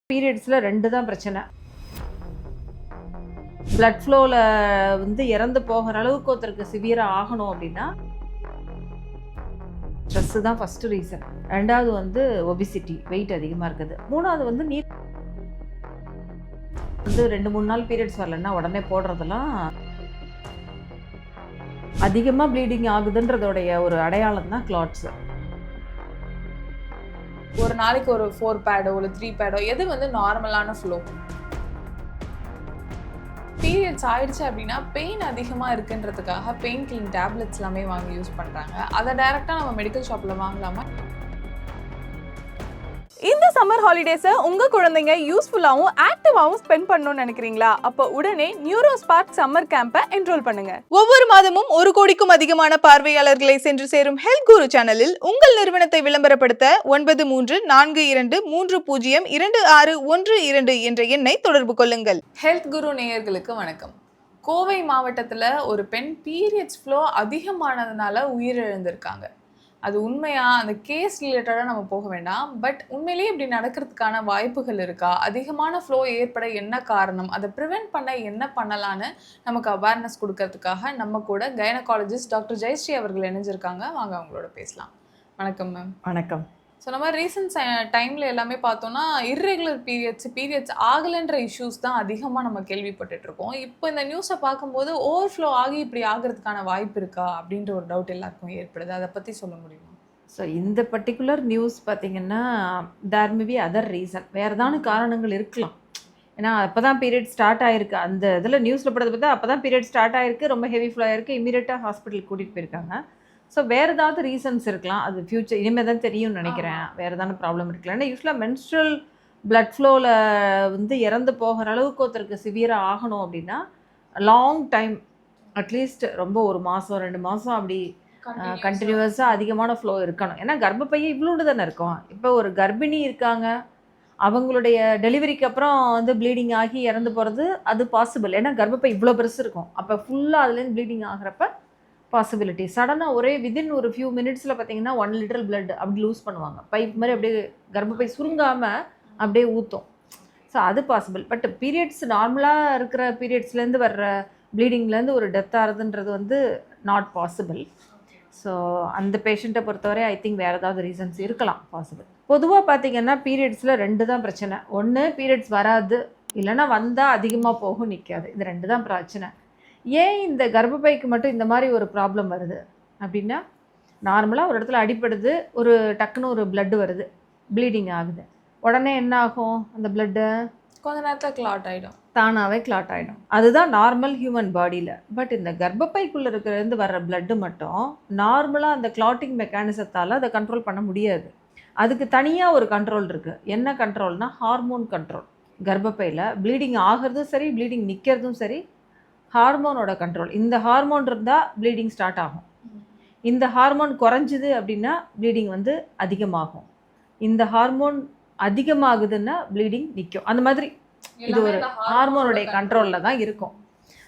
பீரியட்ஸில் 2 தான் பிரச்சனை. பிளட் ஃப்ளோவில் இறந்து போகிற அளவுக்கு ஒருத்தருக்கு சிவியராக ஆகணும் அப்படின்னா ஸ்ட்ரெஸ்ஸு தான் ஃபஸ்ட்டு ரீசன். ரெண்டாவது ஒபிசிட்டி, வெயிட் அதிகமாக இருக்குது. மூணாவது நீர் 2-3 நாள் பீரியட்ஸ் வரலன்னா உடனே போடுறதெல்லாம் அதிகமாக ப்ளீடிங் ஆகுதுன்றதோடைய ஒரு அடையாளம் தான் கிளாட்ஸு. ஒரு நாளைக்கு ஒரு 4 பேடோ இல்லை 3 பேடோ எது நார்மலான ஃப்ளோ. பீரியட்ஸ் ஆயிடுச்சு அப்படின்னா பெயின் அதிகமாக இருக்குன்றதுக்காக பெயின் கில்லிங் டேப்லெட்ஸ் எல்லாமே வாங்கி யூஸ் பண்ணுறாங்க. அதை டைரெக்டாக நம்ம மெடிக்கல் ஷாப்பில் வாங்கலாமா? இந்த சம்மர் ஹாலிடேஸை உங்கள் குழந்தைங்க யூஸ்ஃபுல்லாகவும் ஆக்டிவாகவும் ஸ்பெண்ட் பண்ணணும்னு நினைக்கிறீங்களா? அப்போ உடனே நியூரோஸ்பார்க் சம்மர் கேம்பை என்ரோல் பண்ணுங்க. ஒவ்வொரு மாதமும் 1 கோடிக்கும் அதிகமான பார்வையாளர்களை சென்று சேரும் ஹெல்த் குரு சேனலில் உங்கள் நிறுவனத்தை விளம்பரப்படுத்த 9342026112 என்ற எண்ணை தொடர்பு கொள்ளுங்கள். ஹெல்த் குரு நேயர்களுக்கு வணக்கம். கோவை மாவட்டத்தில் ஒரு பெண் பீரியட்ஸ் ஃப்ளோ அதிகமானதுனால உயிரிழந்திருக்காங்க. அது உண்மையா? அந்த கேஸ் ரிலேட்டடாக நம்ம போக வேண்டாம். பட் உண்மையிலேயே இப்படி நடக்கிறதுக்கான வாய்ப்புகள் இருக்கா? அதிகமான ஃப்ளோ ஏற்பட என்ன காரணம்? அதை ப்ரிவென்ட் பண்ண என்ன பண்ணலான்னு நமக்கு அவேர்னஸ் கொடுக்கறதுக்காக நம்ம கூட கைனகாலஜிஸ்ட் டாக்டர் ஜெயஸ்ரீ அவர்கள் இணைஞ்சிருக்காங்க. வாங்க அவங்களோட பேசலாம். வணக்கம் மேம். வணக்கம். ஸோ நம்ம ரீசன்ட் டைமில் எல்லாமே பார்த்தோன்னா இர்ரெகுலர் பீரியட்ஸ் ஆகலைன்ற இஷ்யூஸ் தான் அதிகமாக நம்ம கேள்விப்பட்டுட்ருக்கோம். இப்போ இந்த நியூஸை பார்க்கும்போது ஓவர்ஃப்ளோ ஆகி இப்படி ஆகிறதுக்கான வாய்ப்பு இருக்கா அப்படின்ற ஒரு டவுட் எல்லாருக்கும் ஏற்படுது. அதை பற்றி சொல்ல முடியுமா? ஸோ இந்த பர்டிகுலர் நியூஸ் பார்த்திங்கன்னா தேர் மே பி அதர் ரீசன். வேறு ஏதான காரணங்கள் இருக்கலாம். ஏன்னா அப்போ தான் பீரியட் ஸ்டார்ட் ஆகிருக்கு. அந்த இதில் நியூஸில் படுறது பார்த்தா அப்போ தான் பீரியட் ஸ்டார்ட் ஆகிருக்கு, ரொம்ப ஹெவி ஃப்ளோ ஆகிருக்கு, இமீடியட்டாக ஹாஸ்பிட்டலுக்கு கூட்டிகிட்டு போயிருக்காங்க. ஸோ வேறு ஏதாவது ரீசன்ஸ் இருக்கலாம். அது ஃப்யூச்சர் இனிமேல் தான் தெரியும்னு நினைக்கிறேன். வேறு ஏதான ப்ராப்ளம் இருக்கலாம். ஏன்னா யூஸ்வலாக மென்ஸ்ட்ரல் பிளட் ஃப்ளோவில் இறந்து போகிற அளவுக்கு ஒருத்தருக்கு சிவியராக ஆகணும் அப்படின்னா லாங் டைம், அட்லீஸ்ட் ரொம்ப 1 மாதம் 2 மாதம் அப்படி கண்டினியூஸாக அதிகமான ஃப்ளோ இருக்கணும். ஏன்னா கர்ப்பப்பையே இவ்வளோண்டு தானே இருக்கும். இப்போ ஒரு கர்ப்பிணி இருக்காங்க, அவங்களுடைய டெலிவரிக்கு அப்புறம் ப்ளீடிங் ஆகி இறந்து போகிறது அது பாசிபிள். ஏன்னா கர்ப்பப்பை இவ்வளோ பெருசு இருக்கும். அப்போ ஃபுல்லாக அதுலேருந்து ப்ளீடிங் ஆகிறப்ப பாசிபிலிட்டி. சடனாக ஒரே விதின் ஒரு ஃபியூ மினிட்ஸில் பார்த்தீங்கன்னா 1 லிட்டர் பிளட் அப்படி லூஸ் பண்ணுவாங்க. பைப் மாதிரி அப்படியே கர்ப்பப்பை சுருங்காமல் அப்படியே ஊற்றும். ஸோ அது பாசிபிள். பட் பீரியட்ஸ் நார்மலாக இருக்கிற பீரியட்ஸ்லேருந்து வர்ற ப்ளீடிங்லேருந்து ஒரு டெத் ஆகுதுன்றது நாட் பாசிபிள். ஸோ அந்த பேஷண்ட்டை பொறுத்தவரை ஐ திங்க் வேறு ஏதாவது ரீசன்ஸ் இருக்கலாம் பாசிபிள். பொதுவாக பார்த்திங்கன்னா பீரியட்ஸில் 2 தான் பிரச்சனை. ஒன்று பீரியட்ஸ் வராது, இல்லைன்னா வந்தால் அதிகமாக போகும், நிற்காது. இது 2 தான் பிரச்சனை. ஏன் இந்த கர்ப்பப்பைக்கு மட்டும் இந்த மாதிரி ஒரு ப்ராப்ளம் வருது அப்படின்னா, நார்மலாக ஒரு இடத்துல அடிப்படுது, ஒரு டக்குன்னு ஒரு பிளட்டு வருது, ப்ளீடிங் ஆகுது. உடனே என்ன ஆகும்? அந்த பிளட்டு கொஞ்ச நேரத்தில் கிளாட் ஆகிடும், தானாகவே கிளாட் ஆகிடும். அதுதான் நார்மல் ஹியூமன் பாடியில். பட் இந்த கர்ப்பப்பைக்குள்ளே இருக்கிறது வர்ற பிளட்டு மட்டும் நார்மலாக அந்த கிளாட்டிங் மெக்கானிசத்தால் அதை கண்ட்ரோல் பண்ண முடியாது. அதுக்கு தனியாக ஒரு கண்ட்ரோல் இருக்குது. என்ன கண்ட்ரோல்னால் ஹார்மோன் கண்ட்ரோல். கர்ப்பப்பையில் ப்ளீடிங் ஆகிறதும் சரி, ப்ளீடிங் நிற்கிறதும் சரி, ஹார்மோனோட கண்ட்ரோல். இந்த ஹார்மோன் இருந்தால் ப்ளீடிங் ஸ்டார்ட் ஆகும். இந்த ஹார்மோன் குறைஞ்சிது அப்படின்னா ப்ளீடிங் அதிகமாகும். இந்த ஹார்மோன் அதிகமாகுதுன்னா ப்ளீடிங் நிற்கும். அந்த மாதிரி இது ஒரு ஹார்மோனுடைய கண்ட்ரோலில் தான் இருக்கும்.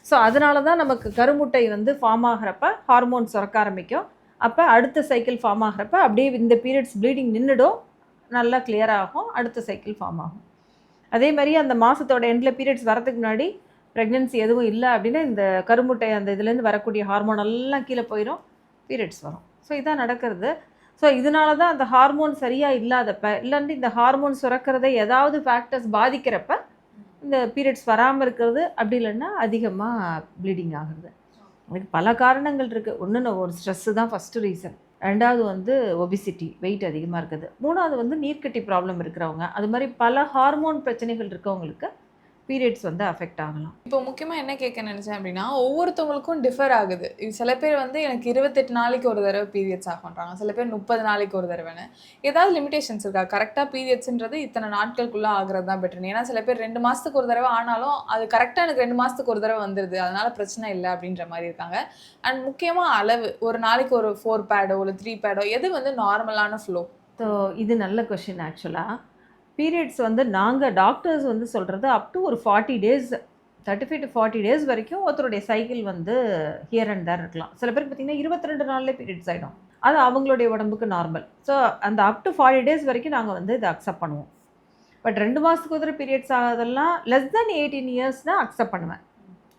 ஸோ அதனால தான் நமக்கு கருமுட்டை ஃபார்ம் ஆகிறப்ப ஹார்மோன் சுரக்க ஆரம்பிக்கும். அப்போ அடுத்த சைக்கிள் ஃபார்ம் ஆகிறப்ப அப்படியே இந்த பீரியட்ஸ் ப்ளீடிங் நின்றுடும், நல்லா கிளியர் ஆகும், அடுத்த சைக்கிள் ஃபார்ம் ஆகும். அதே மாதிரி அந்த மாதத்தோட எண்டில் பீரியட்ஸ் வரதுக்கு முன்னாடி ப்ரெக்னென்சி எதுவும் இல்லை அப்படின்னா இந்த கருமுட்டை அந்த இதுலேருந்து வரக்கூடிய ஹார்மோன் எல்லாம் கீழே போயிடும், பீரியட்ஸ் வரும். ஸோ இதான் நடக்கிறது. ஸோ இதனால தான் அந்த ஹார்மோன் சரியாக இல்லாதப்ப, இல்லாண்டி இந்த ஹார்மோன் சுரக்கிறதை ஏதாவது ஃபேக்டர்ஸ் பாதிக்கிறப்ப இந்த பீரியட்ஸ் வராமல் இருக்கிறது, அப்படி இல்லைன்னா அதிகமாக ப்ளீடிங் ஆகுறது. அதுக்கு பல காரணங்கள் இருக்குது. ஒன்று ஒரு ஸ்ட்ரெஸ்ஸு தான் ஃபஸ்ட்டு ரீசன். ரெண்டாவது ஒபிசிட்டி, வெயிட் அதிகமாக இருக்குது. மூணாவது நீர்க்கட்டி ப்ராப்ளம் இருக்கிறவங்க, அது மாதிரி பல ஹார்மோன் பிரச்சனைகள் இருக்கவங்களுக்கு பீரியட்ஸ் அஃபெக்ட் ஆகலாம். இப்போ முக்கியமாக என்ன கேட்க நினச்சேன் அப்படின்னா, ஒவ்வொருத்தவங்களுக்கும் டிஃபர் ஆகுது. சில பேர் எனக்கு 28 நாளைக்கு ஒரு தடவை பீரியட்ஸ் ஆகுன்றாங்க, சில பேர் 30 நாளைக்கு ஒரு தடவைன்னு. ஏதாவது லிமிடேஷன்ஸ் இருக்கா? கரெக்டாக பீரியட்ஸ்ன்றது இத்தனை நாட்களுக்குள்ளே ஆகிறது தான் பெட்டர். ஏன்னா சில பேர் 2 மாதத்துக்கு ஒரு தடவை ஆனாலும் அது கரெக்டாக எனக்கு 2 மாதத்துக்கு ஒரு தடவை வந்துடுது, அதனால் பிரச்சனை இல்லை அப்படின்ற மாதிரி இருக்காங்க. அண்ட் முக்கியமாக அளவு, ஒரு நாளைக்கு ஒரு 4 பேடோ இல்லை 3 பேடோ எது நார்மலான ஃப்ளோ? ஸோ இது நல்ல கொஷின். ஆக்சுவலாக பீரியட்ஸ் நாங்கள் டாக்டர்ஸ் சொல்கிறது அப் டு ஒரு 40 டேஸ், 35 to 40 டேஸ் வரைக்கும் ஒருத்தருடைய சைக்கிள் ஹியர் அண்ட் தேர் இருக்கலாம். சில பேருக்கு பார்த்திங்கன்னா 22 நாள்லேயே பீரியட்ஸ் ஆகிடும். அது அவங்களுடைய உடம்புக்கு நார்மல். ஸோ அந்த அப் டு 40 டேஸ் வரைக்கும் நாங்கள் இதை அக்செப்ட் பண்ணுவோம். பட் 2 மாதத்துக்கு ஒரு தடவை பீரியட்ஸ் ஆகாதெல்லாம் லெஸ் தென் 18 இயர்ஸ் தான் அக்செப்ட் பண்ணுவேன்.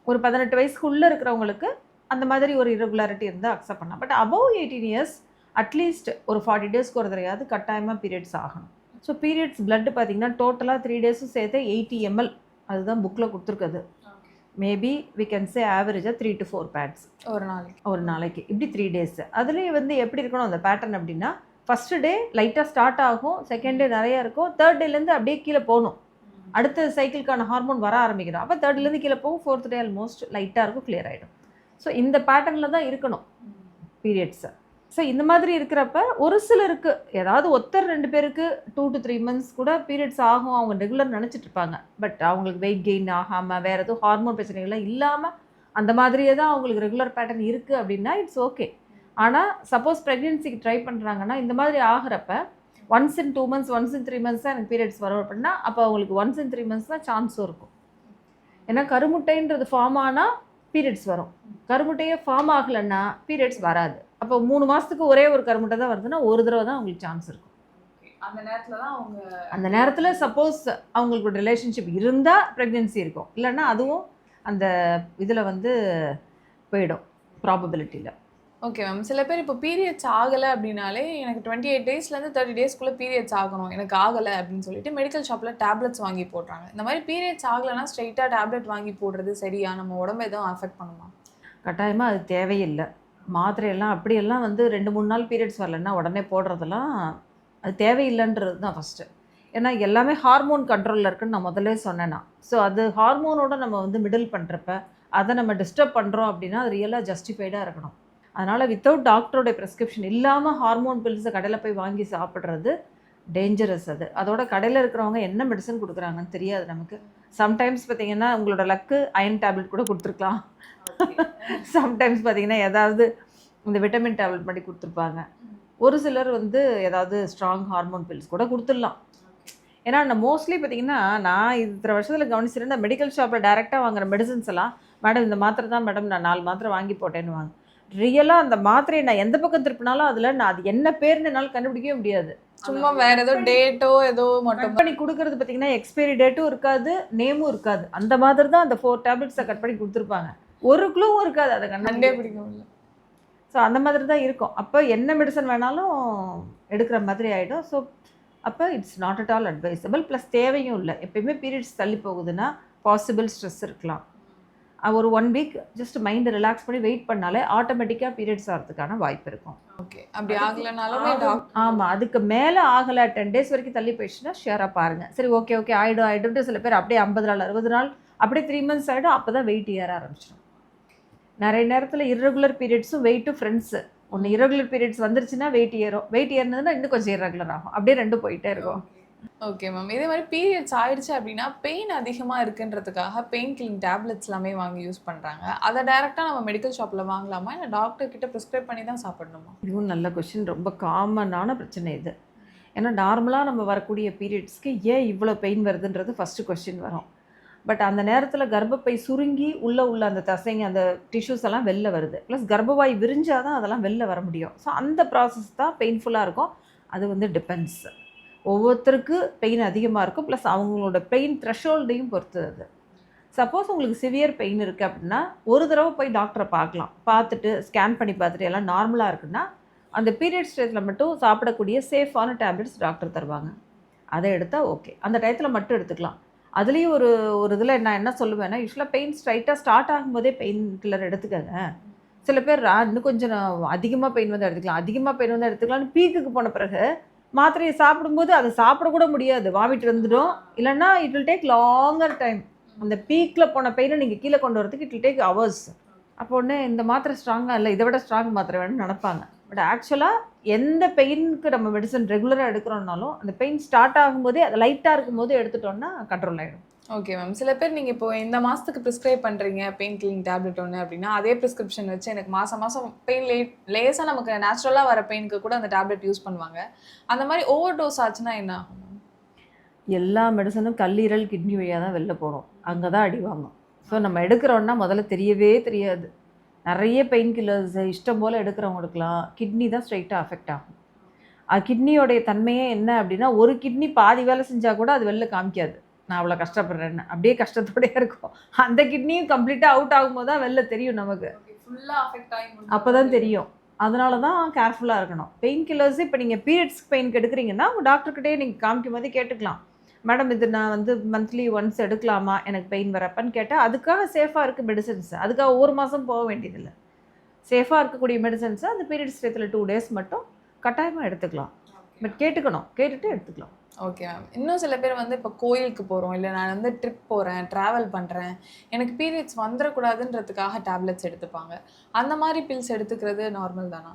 ஒரு 18 வயசுக்குள்ளே இருக்கிறவங்களுக்கு அந்த மாதிரி ஒரு irregularity இருந்தால் அக்செப்ட் பண்ணலாம். பட் above 18 இயர்ஸ் அட்லீஸ்ட் ஒரு 40 டேஸ்க்கு ஒரு தடவையாவது கட்டாயமாக பீரியட்ஸ் ஆகணும். ஸோ பீரியட்ஸ் பிளட் பார்த்தீங்கன்னா டோட்டலாக 3 டேஸும் சேர்த்து 80 ml அதுதான் புக்கில் கொடுத்துருக்குது. மேபி வி கேன் சே ஆவரேஜாக 3 to 4 pads ஒரு நாளைக்கு இப்படி 3 டேஸ். அதுலேயே வந்து எப்படி இருக்கணும் அந்த பேட்டர்ன் அப்படின்னா, ஃபஸ்ட்டு டே லைட்டாக ஸ்டார்ட் ஆகும், செகண்ட் டே நிறையா இருக்கும், தேர்ட் டேலேருந்து அப்படியே கீழே போகணும். அடுத்த சைக்கிளுக்கான ஹார்மோன் வர ஆரம்பிக்கிறோம். அப்போ தேர்ட்லேருந்து கீழே போகும், ஃபோர்த் டே ஆல்மோஸ்ட் லைட்டாக இருக்கும், கிளியர் ஆகிடும். ஸோ இந்த பேட்டர்னில் தான் இருக்கணும் பீரியட்ஸை. ஸோ இந்த மாதிரி இருக்கிறப்ப ஒரு சிலருக்கு ஏதாவது ஒருத்தர் 2 பேருக்கு 2 to 3 months கூட பீரியட்ஸ் ஆகும், அவங்க ரெகுலர் நினச்சிட்டு இருப்பாங்க. பட் அவங்களுக்கு வெயிட் கெயின் ஆகாமல் வேறு எதுவும் ஹார்மோன் பிரச்சனைகள்லாம் இல்லாமல் அந்த மாதிரியே தான் அவங்களுக்கு ரெகுலர் பேட்டர்ன் இருக்குது அப்படின்னா இட்ஸ் ஓகே. ஆனால் சப்போஸ் ப்ரெக்னென்சிக்கு ட்ரை பண்ணுறாங்கன்னா இந்த மாதிரி ஆகிறப்ப once in 2 months, once in 3 months தான் எனக்கு பீரியட்ஸ் வரும் அப்படின்னா அப்போ அவங்களுக்கு ஒன்ஸ் இன் 3 months தான் சான்ஸும் இருக்கும். ஏன்னா கருமுட்டைன்றது ஃபார்ம் ஆனால் பீரியட்ஸ் வரும், கருமுட்டையே ஃபார்ம் ஆகலைன்னா பீரியட்ஸ் வராது. அப்போ 3 மாதத்துக்கு ஒரே ஒரு கருமுட்டை தான் வருதுன்னா ஒரு தடவை தான் அவங்களுக்கு சான்ஸ் இருக்கும். அந்த நேரத்தில் சப்போஸ் அவங்களுக்கு ஒரு ரிலேஷன்ஷிப் இருந்தால் ப்ரெக்னென்சி இருக்கும், இல்லைன்னா அதுவும் அந்த இதில் வந்து போயிடும் ப்ராபபிலிட்டியில். Okay ma'am. சில பேர் இப்போ பீரியட்ஸ் ஆகலை அப்படின்னாலே எனக்கு 28 டேஸ்லேருந்து 30 டேஸ்க்குள்ளே பீரியட்ஸ் ஆகணும், எனக்கு ஆகலை அப்படின்னு சொல்லிட்டு மெடிக்கல் ஷாப்பில் டேப்லெட்ஸ் வாங்கி போடுறாங்க. இந்த மாதிரி பீரியட்ஸ் ஆகலைன்னா ஸ்ட்ரைட்டாக டேப்லெட் வாங்கி போடுறது சரியா? நம்ம உடம்பு எதுவும் அஃபெக்ட் பண்ணுமா? கட்டாயமாக அது தேவையில்லை. மாத்திரையெல்லாம் அப்படியெல்லாம் வந்து 2-3 நாள் பீரியட்ஸ் வரலன்னா உடனே போடுறதெல்லாம் அது தேவையில்லைன்றது தான் ஃபஸ்ட்டு. ஏன்னா எல்லாமே ஹார்மோன் கண்ட்ரோலில் இருக்குன்னு நான் முதல்ல சொன்னேன்னா. ஸோ அது ஹார்மோனோட நம்ம வந்து மிடில் பண்ணுறப்ப அதை நம்ம டிஸ்டர்ப் பண்ணுறோம் அப்படின்னா அது ரியலாக ஜஸ்டிஃபைடாக இருக்கணும். அதனால் வித்தவுட் டாக்டரோடைய ப்ரெஸ்கிரிப்ஷன் இல்லாமல் ஹார்மோன் பில்ஸை கடையில் போய் வாங்கி சாப்பிட்றது டேஞ்சரஸ். அதோட கடையில் இருக்கிறவங்க என்ன மெடிசன் கொடுக்குறாங்கன்னு தெரியாது நமக்கு. சம்டைம்ஸ் பார்த்திங்கன்னா உங்களோட லக்கு அயன் டேப்லெட் கூட கொடுத்துருக்கலாம், சம்டைம்ஸ் பார்த்திங்கன்னா ஏதாவது இந்த விட்டமின் டேப்லெட் பண்ணி கொடுத்துருப்பாங்க. ஒரு சிலர் வந்து ஏதாவது ஸ்ட்ராங் ஹார்மோன் பில்ஸ் கூட கொடுத்துடலாம். ஏன்னா நான் மோஸ்ட்லி பார்த்திங்கன்னா நான் இத்தனை வருஷத்தில் கவனிச்சிருந்தேன், மெடிக்கல் ஷாப்பில் டைரெக்டாக வாங்குகிற மெடிசன்ஸ் எல்லாம் மேடம் இந்த மாத்திரை தான் மேடம் நான் 4 மாத்திரை வாங்கி போட்டேன்னு வாங்க. ரியலாக அந்த மாத்திரையை நான் எந்த பக்கம் திருப்பினாலும் அதில் நான் அது என்ன பேர்னு என்னால் கண்டுபிடிக்கவே முடியாது. சும்மா வேற ஏதோ டேட்டோ ஏதோ மட்டும் பண்ணி கொடுக்கறது பார்த்தீங்கன்னா எக்ஸ்பைரி டேட்டும் இருக்காது, நேமும் இருக்காது. அந்த மாதிரி தான் அந்த 4 டேப்லெட்ஸை கட் பண்ணி கொடுத்துருப்பாங்க, ஒரு க்ளூவும் இருக்காது, அதை கண்டே பிடிக்க முடியல. ஸோ அந்த மாதிரி தான் இருக்கும். அப்போ என்ன மெடிசன் வேணாலும் எடுக்கிற மாதிரி ஆகிடும். ஸோ அப்போ it's not at all advisable. Plus தேவையும் இல்லை. எப்பயுமே பீரியட்ஸ் தள்ளி போகுதுன்னா பாசிபிள் ஸ்ட்ரெஸ் இருக்கலாம். ஒரு 1 வீக் ஜஸ்ட் மைண்டை ரிலாக்ஸ் பண்ணி வெயிட் பண்ணாலே ஆட்டோமேட்டிக்காக பீரியட்ஸ் ஆகிறதுக்கான வாய்ப்பு இருக்கும். ஓகே, அப்படி ஆகலைனாலுமே ஆமாம், அதுக்கு மேலே ஆகலை 10 days வரைக்கும் தள்ளி போயிடுச்சுன்னா ஷேராக பாருங்கள். சரி ஓகே ஆகிடும்ட்டு சில பேர் அப்படியே 50 நாள் 60 நாள் அப்படியே 3 months ஆகிடும். அப்போ தான் வெயிட் ஏற ஆரம்பிச்சிடும். நிறைய நேரத்தில் irregular பீரியட்ஸும் வெயிட்டும் ஃப்ரெண்ட்ஸு. ஒன்று irregular பீரியட்ஸ் வந்துருச்சுன்னா வெயிட் ஏறும், வெயிட் ஏறினதுன்னா இன்னும் கொஞ்சம் irregular ஆகும், அப்படியே 2 போயிட்டே இருக்கும். Okay ma'am. இதே மாதிரி பீரியட்ஸ் ஆயிடுச்சு அப்படின்னா பெயின் அதிகமாக இருக்குன்றதுக்காக பெயின் கில்லிங் டேப்லெட்ஸ் எல்லாமே வாங்கி யூஸ் பண்ணுறாங்க. அதை டைரெக்டாக நம்ம மெடிக்கல் ஷாப்பில் வாங்கலாமா, இல்லை டாக்டர் கிட்ட ப்ரிஸ்கிரைப் பண்ணி தான் சாப்பிடணுமா? இதுவும் நல்ல கொஷின், ரொம்ப காமனான பிரச்சனை இது. ஏன்னா நார்மலாக நம்ம வரக்கூடிய பீரியட்ஸ்க்கு ஏன் இவ்வளோ பெயின் வருதுன்றது ஃபஸ்ட்டு கொஷின் வரும். பட் அந்த நேரத்தில் கர்ப்பப்பை சுருங்கி உள்ள அந்த தசைங்க அந்த டிஷ்யூஸ் எல்லாம் வெளில வருது, ப்ளஸ் கர்ப்பவாய் விரிஞ்சால் தான் அதெல்லாம் வெளில வர முடியும். ஸோ அந்த ப்ராசஸ் தான் பெயின்ஃபுல்லாக இருக்கும். அது வந்து டிபெண்ட்ஸ், ஒவ்வொருத்தருக்கு பெயின் அதிகமாக இருக்கும், ப்ளஸ் அவங்களோட பெயின் த்ரெஷோல்டையும் பொறுத்து. அது சப்போஸ் உங்களுக்கு சிவியர் பெயின் இருக்குது அப்படின்னா ஒரு தடவை போய் டாக்டரை பார்க்கலாம், பார்த்துட்டு ஸ்கேன் பண்ணி பார்த்துட்டு எல்லாம் நார்மலாக இருக்குன்னா அந்த பீரியட் ஸ்டேஜில் மட்டும் சாப்பிடக்கூடிய சேஃபான டேப்லெட்ஸ் டாக்டர் தருவாங்க, அதை எடுத்தால் ஓகே. அந்த டயத்தில் மட்டும் எடுத்துக்கலாம். அதுலேயும் ஒரு இதில் நான் என்ன சொல்லுவேன்னா, யூஸ்வலாக பெயின் ஸ்ட்ரைட்டாக ஸ்டார்ட் ஆகும்போதே பெயின் கில்லர் எடுத்துக்கங்க. சில பேர் இன்னும் கொஞ்சம் அதிகமாக பெயின் வந்து எடுத்துக்கலாம், அதிகமாக பெயின் வந்து எடுத்துக்கலாம்னு பீக்குக்கு போன பிறகு மாத்திரையை சாப்பிடும்போது அதை சாப்பிடக்கூட முடியாது, வாமிட்டு வந்துடும், இல்லைன்னா it will take longer time. அந்த பீக்கில் போன பெயினை நீங்கள் கீழே கொண்டு வரதுக்கு இட் வில் டேக் ஹவர்ஸ். அப்போ ஒன்று இந்த மாத்திரை ஸ்ட்ராங்காக இல்லை, இதை விட ஸ்ட்ராங் மாத்திரை வேணும்னு நினைப்பாங்க. பட் ஆக்சுவலாக எந்த பெயினுக்கு நம்ம மெடிசன் ரெகுலராக எடுக்கிறோம்னாலும் அந்த பெயின் ஸ்டார்ட் ஆகும்போதே அது லைட்டாக இருக்கும்போது எடுத்துட்டோம்னா கண்ட்ரோல் ஆகிடும். Okay ma'am. சில பேர் நீங்கள் இப்போ இந்த மாதத்துக்கு ப்ரிஸ்கிரைப் பண்ணுறீங்க பெயின் கில்லிங் டேப்லெட் ஒன்று அப்படின்னா அதே ப்ரிஸ்கிரிப்ஷன் வச்சு எனக்கு மாதம் பெயின் லேஸாக நமக்கு நேச்சுரலாக வர பெயினுக்கு கூட அந்த டேப்லெட் யூஸ் பண்ணுவாங்க. அந்த மாதிரி ஓவர் டோஸ் ஆச்சுன்னா என்ன ஆகும்? எல்லா மெடிசனும் கல்லீரல் கிட்னி வழியாக தான் வெளில போகணும், அங்கே தான் அடி வாங்கும். ஸோ நம்ம எடுக்கிறோன்னா முதல்ல தெரியவே தெரியாது. நிறைய பெயின் கில்லர்ஸ் இஷ்டம் போல் எடுக்கிறவங்களுக்குலாம் கிட்னி தான் ஸ்ட்ரைட்டாக அஃபெக்ட் ஆகும். கிட்னியோடைய தன்மையே என்ன அப்படின்னா ஒரு கிட்னி பாதி வேலை செஞ்சால் கூட அது வெளில காமிக்காது, நான் அவ்வளோ கஷ்டப்படுறேன்னு. அப்படியே கஷ்டத்தோடயே இருக்கும். அந்த கிட்னியும் கம்ப்ளீட்டாக அவுட் ஆகும்போது தான் வெளில தெரியும் நமக்கு, ஃபுல்லாக அஃபெக்ட் ஆகி அப்போ தான் தெரியும். அதனால தான் கேர்ஃபுல்லாக இருக்கணும். பெயின் கில்லர்ஸ் இப்போ நீங்கள் பீரியட்ஸ்க்கு பெயினுக்கு எடுக்கிறீங்கன்னா உங்கள் டாக்டர்கிட்டே நீங்கள் காமிக்கும் போதே கேட்டுக்கலாம், மேடம் இது நான் வந்து மந்த்லி ஒன்ஸ் எடுக்கலாமா எனக்கு பெயின் வரப்பன்னு கேட்டால் அதுக்காக சேஃபாக இருக்குது மெடிசன்ஸ். அதுக்காக ஒரு மாதம் போக வேண்டியதில்லை. சேஃபாக இருக்கக்கூடிய மெடிசன்ஸை அந்த பீரியட்ஸ் டயத்தில் 2 days மட்டும் கட்டாயமாக எடுத்துக்கலாம். பட் கேட்டுக்கணும், கேட்டுட்டு எடுத்துக்கலாம். Okay ma'am. இன்னும் சில பேர் வந்து இப்போ கோயிலுக்கு போகிறோம், இல்லை நான் வந்து ட்ரிப் போகிறேன், ட்ராவல் பண்ணுறேன், எனக்கு பீரியட்ஸ் வந்துடக்கூடாதுன்றதுக்காக டேப்லெட்ஸ் எடுத்துப்பாங்க. அந்த மாதிரி பில்ஸ் எடுத்துக்கிறது நார்மல் தானா?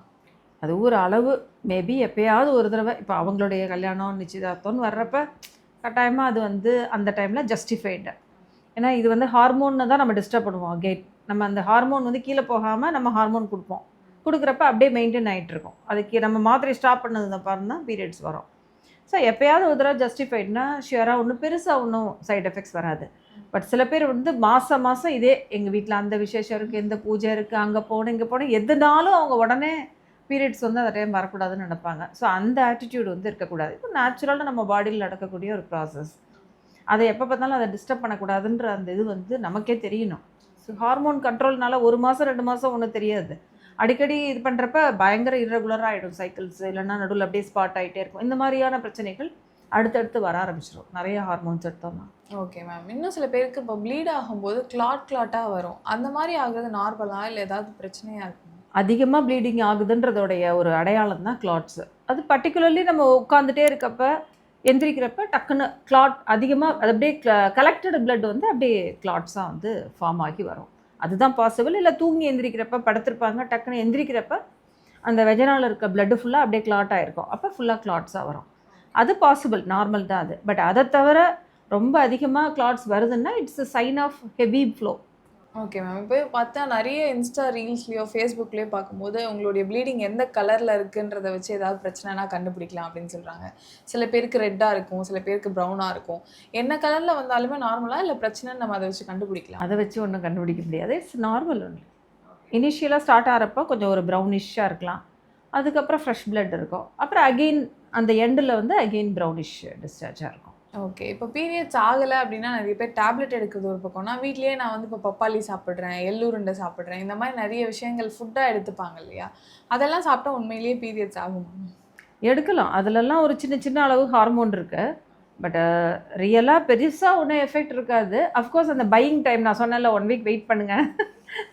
அது ஒரு அளவு, மேபி எப்பயாவது ஒரு தடவை இப்போ அவங்களுடைய கல்யாணம் நிச்சயதார்த்தம்னு வர்றப்ப கட்டாயமாக அது வந்து அந்த டைமில் ஜஸ்டிஃபைடு. ஏன்னா இது வந்து ஹார்மோன்னு தான் நம்ம டிஸ்டர்ப் பண்ணுவோம். அகெயின் நம்ம அந்த ஹார்மோன் வந்து கீழே போகாமல் நம்ம ஹார்மோன் கொடுப்போம். கொடுக்குறப்ப அப்படியே மெயின்டைன் ஆகிட்டு இருக்கும். அதுக்கு நம்ம மாத்திரை ஸ்டாப் பண்ணது பாருங்க தான் பீரியட்ஸ் வரும். ஸோ எப்போயாவது ஒரு தடவை ஜஸ்டிஃபைட்னா ஷியராக ஒன்றும் பெருசாக ஒன்றும் சைட் எஃபெக்ட்ஸ் வராது. பட் சில பேர் வந்து மாதம் இதே எங்கள் வீட்டில் அந்த விசேஷம் இருக்குது, எந்த பூஜை இருக்குது, அங்கே போகணும் இங்கே போகணும், எதுனாலும் அவங்க உடனே பீரியட்ஸ் வந்து அந்த டைம் வரக்கூடாதுன்னு நினைப்பாங்க. ஸோ அந்த ஆட்டிடியூட் வந்து இருக்கக்கூடாது. இப்போ நேச்சுரலாக நம்ம பாடியில் நடக்கக்கூடிய ஒரு ப்ராசஸ். அதை எப்போ பார்த்தாலும் அதை டிஸ்டர்ப் பண்ணக்கூடாதுன்ற அந்த இது வந்து நமக்கே தெரியணும். ஸோ ஹார்மோன் கண்ட்ரோல்னால 1 மாதம் 2 மாதம் ஒன்றும் தெரியாது. அடிக்கடி இது பண்ணுறப்ப பயங்கர இர்ரெகுலராக ஆகிடும் சைக்கிள்ஸ், இல்லைன்னா நடுவில் அப்படியே ஸ்பாட் ஆகிட்டே இருக்கும். இந்த மாதிரியான பிரச்சனைகள் அடுத்தடுத்து வர ஆரம்பிச்சிடும் நிறைய ஹார்மோன்ஸ் எடுத்தோம்னா. Okay ma'am. இன்னும் சில பேருக்கு இப்போ ப்ளீட் ஆகும்போது கிளாட்டாக வரும். அந்த மாதிரி ஆகுறது நார்மலாக இல்லை ஏதாவது பிரச்சனையாக இருக்கும்? அதிகமாக ப்ளீடிங் ஆகுதுன்றதோடைய ஒரு அடையாளம் தான் கிளாட்ஸு. அது பர்டிகுலர்லி நம்ம உட்காந்துட்டே இருக்கப்ப எந்திரிக்கிறப்ப டக்குன்னு கிளாட் அதிகமாக அது அப்படியே கலெக்டட் பிளட் வந்து அப்படியே கிளாட்ஸாக வந்து ஃபார்ம் ஆகி வரும். அதுதான் பாசிபிள். இல்லை தூங்கி எந்திரிக்கிறப்ப படுத்திருப்பாங்க, டக்குன்னு எந்திரிக்கிறப்ப அந்த வெஜனால் இருக்க பிளட்டு ஃபுல்லாக அப்படியே கிளாட் ஆகிருக்கும், அப்போ ஃபுல்லாக கிளாட்ஸாக வரும். அது பாசிபிள், நார்மல் தான் அது. பட் அதை தவிர ரொம்ப அதிகமாக கிளாட்ஸ் வருதுன்னா it's a sign of heavy flow. Okay ma'am. இப்போ பார்த்தா நிறைய இன்ஸ்டா ரீல்ஸ்லையோ ஃபேஸ்புக்லேயோ பார்க்கும்போது உங்களுடைய ப்ளீடிங் எந்த கலரில் இருக்குன்றதை வச்சு ஏதாவது பிரச்சனைனா கண்டுபிடிக்கலாம் அப்படின்னு சொல்கிறாங்க. சில பேருக்கு ரெட்டாக இருக்கும், சில பேருக்கு ப்ரௌனாக இருக்கும். என்ன கலரில் வந்தாலுமே நார்மலாக இல்லை பிரச்சனைன்னு நம்ம அதை வச்சு கண்டுபிடிக்கலாம்? அதை வச்சு ஒன்றும் கண்டுபிடிக்க முடியாது. It's normal only. இனிஷியலாக ஸ்டார்ட் ஆகிறப்போ கொஞ்சம் ஒரு ப்ரௌனிஷ்ஷாக இருக்கலாம், அதுக்கப்புறம் ஃப்ரெஷ் பிளட் இருக்கும், அப்புறம் அகெயின் அந்த எண்டில் வந்து அகெயின் ப்ரௌனிஷ் டிஸ்சார்ஜாக இருக்கும். ஓகே. இப்போ பீரியட்ஸ் ஆகலை அப்படின்னா நிறைய பேர் டேப்லெட் எடுக்கிறது ஒரு பக்கம்னா, வீட்லேயே நான் வந்து இப்போ பப்பாளி சாப்பிட்றேன், எள்ளுருண்டை சாப்பிட்றேன், இந்த மாதிரி நிறைய விஷயங்கள் ஃபுட்டாக எடுத்துப்பாங்க இல்லையா? அதெல்லாம் சாப்பிட்டா உண்மையிலேயே பீரியட்ஸ் ஆகும்? எடுக்கலாம். அதிலெல்லாம் ஒரு சின்ன சின்ன அளவு ஹார்மோன் இருக்குது. பட் ரியலாக பெருசாக ஒன்றும் எஃபெக்ட் இருக்காது. அஃப்கோர்ஸ் அந்த பையிங் டைம் நான் சொன்னேன்ல 1 week வெயிட் பண்ணுங்கள்,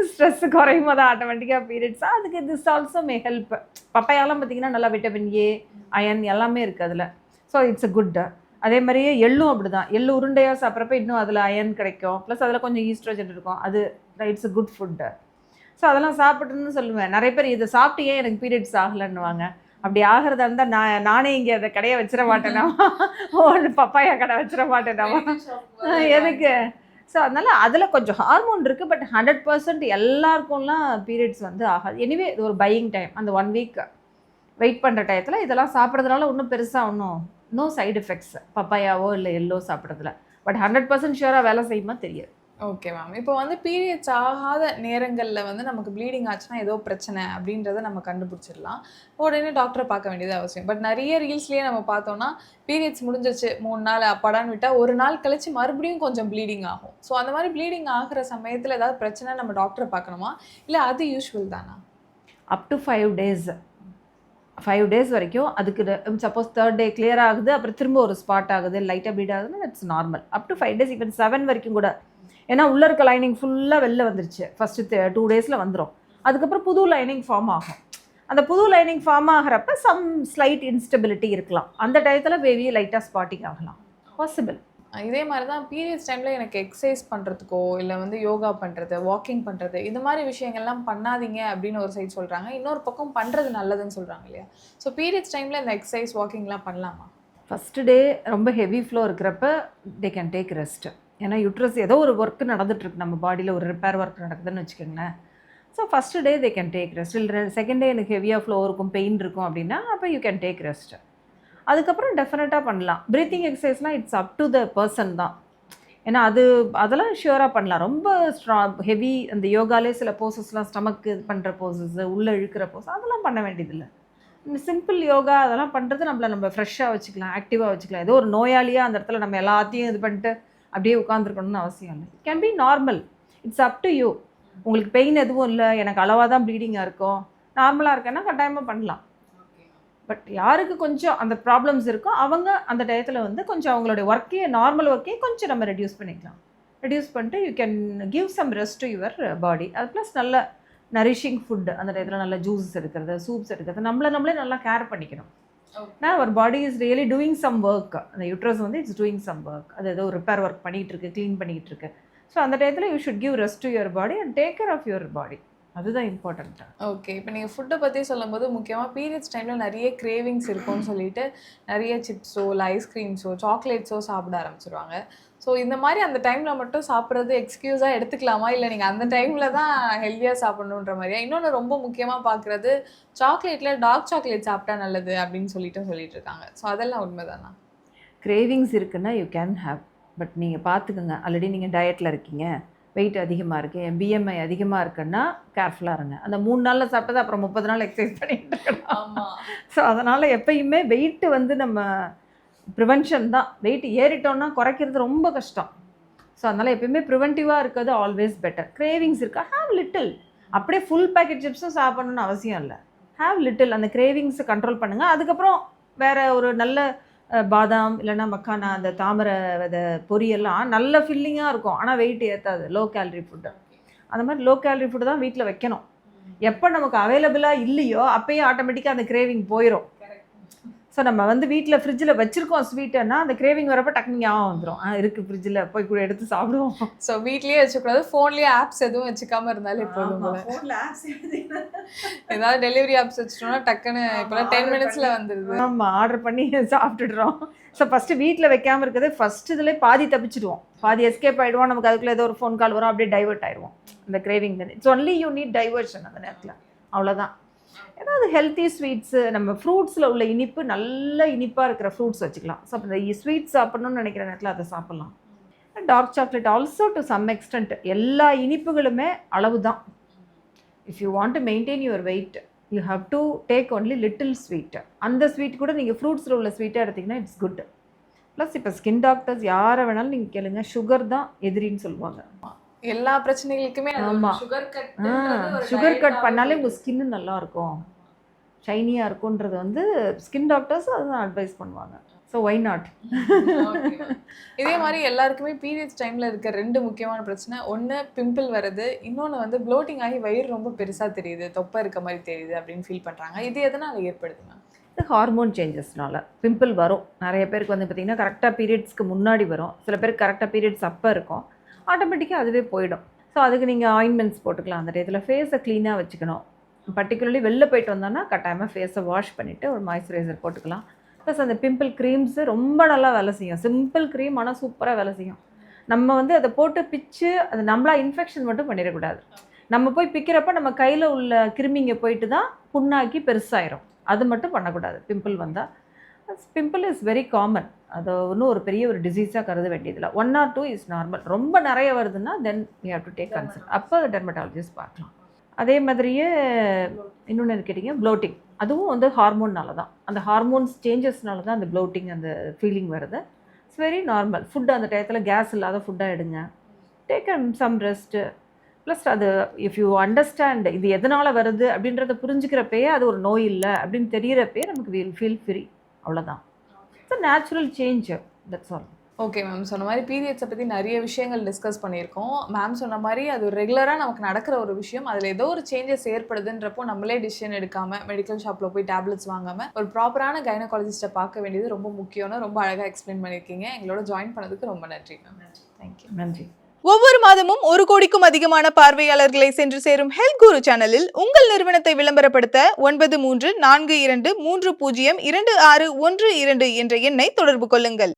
ஸ்ட்ரெஸ்ஸு குறையும் போது ஆட்டோமேட்டிக்காக பீரியட்ஸாக அதுக்கு திஸ் ஆல்சோ மே ஹெல்ப். பப்பாயாலாம் பார்த்திங்கன்னா நல்லா விட்டமின் ஏ, அயன் எல்லாமே இருக்குது அதில். So it's a good. அதே மாதிரியே எள்ளும் அப்படி தான். எள்ளு உருண்டையாக சாப்பிட்றப்ப இன்னும் அதில் அயன் கிடைக்கும், ப்ளஸ் அதில் கொஞ்சம் ஈஸ்ட்ரோஜன் இருக்கும். அது it's a good food. So அதெல்லாம் சாப்பிட்டுன்னு சொல்லுவேன். நிறைய பேர் இதை சாப்பிட்டு ஏன் எனக்கு பீரியட்ஸ் ஆகலைன்னுவாங்க. அப்படி ஆகிறதா இருந்தால் நானே இங்கே அதை கடையை வச்சிட மாட்டேனா, ஒன்று பப்பாயா கடை வச்சிட மாட்டேனாமா எனக்கு. ஸோ அதனால் அதில் கொஞ்சம் ஹார்மோன் இருக்குது. பட் 100% எல்லாருக்கும்லாம் பீரியட்ஸ் வந்து ஆகாது. எனிவே இது ஒரு பையிங் டைம். அந்த 1 week வெயிட் பண்ணுற டயத்தில் இதெல்லாம் சாப்பிட்றதுனால ஒன்றும் பெருசாக நோ சைடு எஃபெக்ட்ஸ் பப்பாயாவோ இல்லை எல்லோ சாப்பிட்றதுல. பட் 100% ஷியராக வேலை செய்யுமா தெரியாது. Okay ma'am. இப்போ வந்து பீரியட்ஸ் ஆகாத நேரங்களில் வந்து நமக்கு ப்ளீடிங் ஆச்சுன்னா ஏதோ பிரச்சனை அப்படின்றத நம்ம கண்டுபிடிச்சிடலாம், உடனே டாக்டரை பார்க்க வேண்டியது அவசியம். பட் நிறைய ரீல்ஸ்லேயே நம்ம பார்த்தோம்னா பீரியட்ஸ் முடிஞ்சிச்சு 3 நாள் அப்பாடான்னு விட்டால் 1 நாள் கழிச்சு மறுபடியும் கொஞ்சம் ப்ளீடிங் ஆகும். ஸோ அந்த மாதிரி ப்ளீடிங் ஆகிற சமயத்தில் ஏதாவது பிரச்சனை நம்ம டாக்டரை பார்க்கணுமா, இல்லை அது யூஸ்வல் தானா? அப் டு 5 days 5 days வரைக்கும் அதுக்கு சப்போஸ் 3rd day கிளியர் ஆகுது, அப்புறம் திரும்ப ஒரு ஸ்பாட் ஆகுது, லைட்டாக ப்ளீட் ஆகுதுன்னா it's normal. Up to 5 days, even 7 வரைக்கும் கூட. ஏன்னா உள்ளே இருக்க லைனிங் ஃபுல்லாக வெளில வந்துருச்சு. ஃபஸ்ட்டு 2 daysல வந்துடும். அதுக்கப்புறம் புது லைனிங் ஃபார்ம் ஆகும். அந்த புது லைனிங் ஃபார்ம் ஆகிறப்ப சம் ஸ்லைட் இன்ஸ்டெபிலிட்டி இருக்கலாம். அந்த டயத்தில் பேபி லைட்டாக ஸ்பாட்டிங் ஆகலாம், பாசிபிள். இதே மாதிரி தான் பீரியட்ஸ் டைமில் எனக்கு எக்ஸசைஸ் பண்ணுறதுக்கோ இல்லை வந்து யோகா பண்ணுறது, வாக்கிங் பண்ணுறது, இது மாதிரி விஷயங்கள்லாம் பண்ணாதீங்க அப்படின்னு ஒரு சைடு சொல்கிறாங்க. இன்னொரு பக்கம் பண்ணுறது நல்லதுன்னு சொல்கிறாங்க இல்லையா? ஸோ பீரியட்ஸ் டைமில் இந்த எக்ஸசைஸ் வாக்கிங்லாம் பண்ணலாமா? ஃபஸ்ட்டு டே ரொம்ப ஹெவி ஃப்ளோ இருக்கிறப்ப தே கேன் டேக் ரெஸ்ட். ஏன்னா யூட்ரஸ் ஏதோ ஒரு ஒர்க் நடந்துகிட்ருக்கு, நம்ம பாடியில் ஒரு ரிப்பேர் ஒர்க் நடக்குதுன்னு வச்சுக்கோங்களேன். So first day they can take rest. இல்லை செகண்ட் டே எனக்கு ஹெவியாக ஃப்ளோ இருக்கும், பெயின் இருக்கும் அப்படின்னா அப்போ யூ கேன் டேக் ரெஸ்ட். அதுக்கப்புறம் டெஃபினட்டாக பண்ணலாம். ப்ரீத்திங் எக்ஸசைஸ்னால் it's up to the person தான். ஏன்னா அதெல்லாம் ஷியூராக பண்ணலாம். ரொம்ப ஹெவி அந்த யோகாலே சில போசஸ்லாம் ஸ்டமக்கு பண்ணுற போசஸ், உள்ளே இழுக்கிற போசஸ் அதெல்லாம் பண்ண வேண்டியதில்லை. சிம்பிள் யோகா அதெல்லாம் பண்ணுறது நம்ம ஃப்ரெஷ்ஷாக வச்சுக்கலாம், ஆக்டிவாக வச்சுக்கலாம். ஏதோ ஒரு நோயாளியாக அந்த இடத்துல நம்ம எல்லாத்தையும் இது பண்ணிட்டு அப்படியே உட்காந்துருக்கணும்னு அவசியம் இல்லை. It can be normal. It's up to you. உங்களுக்கு பெயின் எதுவும் இல்லை, எனக்கு அளவாக தான் ப்ளீடிங்காக இருக்கும், நார்மலாக இருக்கேன்னா கட்டாயமாக பண்ணலாம். பட் யாருக்கு கொஞ்சம் அந்த ப்ராப்ளம்ஸ் இருக்கோ அவங்க அந்த டயத்தில் வந்து கொஞ்சம் அவங்களுடைய ஒர்க்கையே, நார்மல் ஒர்க்கையே கொஞ்சம் நம்ம ரெடியூஸ் பண்ணிக்கலாம். ரெடியூஸ் பண்ணிட்டு you can give some rest to your body. அது ப்ளஸ் நல்ல நரிஷிங் ஃபுட்டு, அந்த டயத்தில் நல்ல ஜூஸஸ் எடுக்கிறது, சூப்ஸ் எடுக்கிறது, நம்மளே நல்லா கேர் பண்ணிக்கணும். Now our body is really doing some work. அந்த யூட்ரஸ் வந்து இட்ஸ் டூயிங் சம் ஒர்க். அது ஏதோ ரிப்பேர் ஒர்க் பண்ணிகிட்டு இருக்கு, க்ளீன் பண்ணிகிட்டு இருக்கு. ஸோ அந்த டயத்தில் you should give rest to your body and take care of your body. அதுதான் இம்பார்ட்டண்ட்டு. ஓகே, இப்போ நீங்கள் ஃபுட்டை பற்றி சொல்லும்போது முக்கியமாக பீரியட்ஸ் டைமில் நிறைய கிரேவிங்ஸ் இருக்கும்னு சொல்லிட்டு நிறைய சிப்ஸோ இல்லை ஐஸ்கிரீம்ஸோ சாக்லேட்ஸோ சாப்பிட ஆரம்பிச்சிருவாங்க. ஸோ இந்த மாதிரி அந்த டைமில் மட்டும் சாப்பிட்றது எக்ஸ்கியூஸாக எடுத்துக்கலாமா, இல்லை நீங்கள் அந்த டைமில் தான் ஹெல்த்தியாக சாப்பிட்ணுன்ற மாதிரியா? இன்னொன்று ரொம்ப முக்கியமாக பார்க்குறது சாக்லேட்டில் டார்க் சாக்லேட் சாப்பிட்டா நல்லது அப்படின்னு சொல்லிட்டு இருக்காங்க. ஸோ அதெல்லாம் உண்மைதானா? கிரேவிங்ஸ் இருக்குன்னா யூ கேன் ஹேவ். பட் நீங்கள் பார்த்துக்குங்க, ஆல்ரெடி நீங்கள் டயட்டில் இருக்கீங்க, வெயிட் அதிகமாக இருக்குது, பிஎம்ஐ அதிகமாக இருக்குன்னா கேர்ஃபுல்லாக இருங்க. அந்த 3 நாளில் சாப்பிட்டது அப்புறம் 30 நாள் எக்ஸசைஸ் பண்ணிட்டு இருக்கணும். ஆமாம். ஸோ அதனால் எப்பயுமே வெயிட்டு வந்து நம்ம ப்ரிவென்ஷன் தான். வெயிட் ஏறிட்டோன்னா குறைக்கிறது ரொம்ப கஷ்டம். ஸோ அதனால் எப்பயுமே ப்ரிவென்டிவாக இருக்கிறது ஆல்வேஸ் பெட்டர். கிரேவிங்ஸ் இருக்கா, ஹேவ் லிட்டில். அப்படியே ஃபுல் பேக்கெட் சிப்ஸும் சாப்பிடணும்னு அவசியம் இல்லை. Have little. அந்த கிரேவிங்ஸை கண்ட்ரோல் பண்ணுங்கள். அதுக்கப்புறம் வேறு ஒரு நல்ல பாதாம் இல்லைன்னா மக்கானா, அந்த தாமரை விதை பொரியெல்லாம் நல்ல ஃபில்லிங்காக இருக்கும், ஆனால் வெயிட் ஏற்றாது. Low calorie food. அந்த மாதிரி லோ கேலரி ஃபுட்டு தான் வீட்டில் வைக்கணும். எப்போ நமக்கு அவைலபிளாக இல்லையோ அப்போயே ஆட்டோமேட்டிக்காக அந்த கிரேவிங் போயிடும். ஸோ நம்ம வந்து வீட்டில் ஃப்ரிட்ஜில் வச்சுருக்கோம் ஸ்வீட்டுன்னா அந்த கிரேவிங் வரப்போ டக்குனு ஞாபகம் வந்துடும், இருக்குது ஃப்ரிட்ஜில், போய் கூட எடுத்து சாப்பிடுவோம். ஸோ வீட்லேயே வச்சுக்கூடாது, ஃபோன்லேயே ஆப்ஸ் எதுவும் வச்சுக்காம இருந்தாலே போதும். ஏதாவது டெலிவரி ஆப்ஸ் வச்சுட்டோம்னா டக்குன்னு இப்போலாம் 10 மினிட்ஸில் வந்துடுது. ஆமாம், ஆர்டர் பண்ணி சாப்பிட்டுடுறோம். ஸோ ஃபஸ்ட்டு வீட்டில் வைக்காமல் இருக்கிறது ஃபஸ்ட்டு இதில் பாதி தப்பிச்சிடுவோம், பாதி எஸ்கேப் ஆகிடுவோம். நமக்கு அதுக்குள்ளே ஏதோ ஒரு ஃபோன் கால் வரும், அப்படியே டைவர்ட் ஆகிடுவோம் அந்த craving. It's only you need diversion அந்த நேரத்தில், அவ்வளோதான். ஏன்னா அது ஹெல்த்தி ஸ்வீட்ஸு, நம்ம ஃப்ரூட்ஸில் உள்ள இனிப்பு, நல்ல இனிப்பாக இருக்கிற ஃப்ரூட்ஸ் வச்சுக்கலாம். ஸோ அப்போ இந்த ஸ்வீட் சாப்பிட்ணுன்னு நினைக்கிற நேரத்தில் அதை சாப்பிட்லாம். Dark chocolate also to some extent. எல்லா இனிப்புகளுமே அளவு தான். If you want to maintain your weight you have to take only little sweet. அந்த ஸ்வீட் கூட நீங்கள் ஃப்ரூட்ஸில் உள்ள ஸ்வீட்டாக எடுத்திங்கன்னா இட்ஸ் குட். ப்ளஸ் இப்போ ஸ்கின் டாக்டர்ஸ் யாரை வேணாலும் நீங்கள் கேளுங்க, சுகர் தான் எதிரின்னு சொல்லுவாங்க. எல்லா பிரச்சனைகளுக்குமே. ஆமாம், சுகர் கட் பண்ணாலே உங்கள் ஸ்கின்னு நல்லாயிருக்கும், ஷைனியாக இருக்கும்ன்றது வந்து ஸ்கின் டாக்டர்ஸ் அதுதான் அட்வைஸ் பண்ணுவாங்க. So why not. இதே மாதிரி எல்லாருக்குமே பீரியட்ஸ் டைமில் இருக்க 2 முக்கியமான பிரச்சனை, ஒன்று பிம்பிள் வருது, இன்னொன்று வந்து ப்ளோட்டிங் ஆகி வயிறு ரொம்ப பெருசாக தெரியுது, தொப்பை இருக்க மாதிரி தெரியுது அப்படின்னு ஃபீல் பண்ணுறாங்க. இது எதனால் ஏற்படுதுங்க? இது ஹார்மோன் சேஞ்சஸ்னால பிம்பிள் வரும். நிறைய பேருக்கு வந்து பார்த்திங்கன்னா கரெக்டாக பீரியட்ஸ்க்கு முன்னாடி வரும், சில பேருக்கு கரெக்டாக பீரியட்ஸ் அப்போ இருக்கும், ஆட்டோமேட்டிக்காக அதுவே போயிடும். ஸோ அதுக்கு நீங்கள் ஆயின்மெண்ட்ஸ் போட்டுக்கலாம். அந்த டயத்தில் ஃபேஸை க்ளீனாக வச்சுக்கணும். பர்டிகுலர்லி வெளில போயிட்டு வந்தோன்னா கட்டாயமாக ஃபேஸை வாஷ் பண்ணிவிட்டு ஒரு மாய்ஸ்சரைசர் போட்டுக்கலாம். ப்ளஸ் அந்த பிம்பிள் க்ரீம்ஸு ரொம்ப நல்லா வேலை செய்யும். சிம்பிள் க்ரீம் ஆனால் சூப்பராக வேலை செய்யும். நம்ம வந்து அதை போட்டு பிச்சு அது நம்மளா இன்ஃபெக்ஷன் மட்டும் பண்ணிடக்கூடாது. நம்ம போய் பிக்கிறப்ப நம்ம கையில் உள்ள கிருமிங்க போயிட்டு தான் புண்ணாக்கி பெருசாயிரும். அது மட்டும் பண்ணக்கூடாது பிம்பிள் வந்தால். Pimple is very common. அது ஒன்றும் ஒரு பெரிய ஒரு டிசீஸாக கருத வேண்டியதில்லை. 1 or 2 இஸ் நார்மல். ரொம்ப நிறைய வருதுன்னா then you have to take consult. அப்போ டெர்மட்டாலஜிஸ்ட் பார்க்கலாம். அதே மாதிரியே இன்னொன்று கேட்டிங்க, ப்ளோட்டிங். அதுவும் வந்து ஹார்மோன்னால தான், அந்த ஹார்மோன்ஸ் சேஞ்சஸ்னால தான் அந்த ப்ளோட்டிங் அந்த ஃபீலிங் வருது. It's very normal. ஃபுட்டு அந்த டயத்தில் கேஸ் இல்லாத ஃபுட்டாக எடுங்க, டேக் சம் ரெஸ்ட்டு. ப்ளஸ் அது இஃப் யூ அண்டர்ஸ்டாண்ட் இது எதனால் வருது அப்படின்றத புரிஞ்சுக்கிறப்பயே அது ஒரு நோய் இல்லை அப்படின்னு தெரிகிறப்பயே நமக்கு வில் ஃபீல் ஃப்ரீ. அவ்வளோதான். It's a natural change, that's all. Okay ma'am, சொன்ன மாதிரி பீரியட்ஸை பற்றி நிறைய விஷயங்கள் டிஸ்கஸ் பண்ணியிருக்கோம். மேம் சொன்ன மாதிரி அது ரெகுலராக நமக்கு நடக்கிற ஒரு விஷயம். அதில் ஏதோ ஒரு சேஞ்சஸ் ஏற்படுதுன்றப்போ நம்மளே டிசிஷன் எடுக்காமல் மெடிக்கல் ஷாப்பில் போய் டேப்லெட்ஸ் வாங்காமல் ஒரு ப்ராப்பரான கைனகாலஜிஸ்ட்டை பார்க்க வேண்டியது ரொம்ப முக்கியம்னு ரொம்ப அழகாக எக்ஸ்பிளைன் பண்ணியிருக்கீங்க. எங்களோட ஜாயின் பண்ணதுக்கு ரொம்ப நன்றி மேம். தேங்க்யூ. நன்றி. ஒவ்வொரு மாதமும் 1 கோடிக்கும் அதிகமான பார்வையாளர்களை சென்று சேரும் ஹெல்த் குரு சேனலில் உங்கள் நிறுவனத்தை விளம்பரப்படுத்த 9342302612 என்ற எண்ணை தொடர்பு கொள்ளுங்கள்.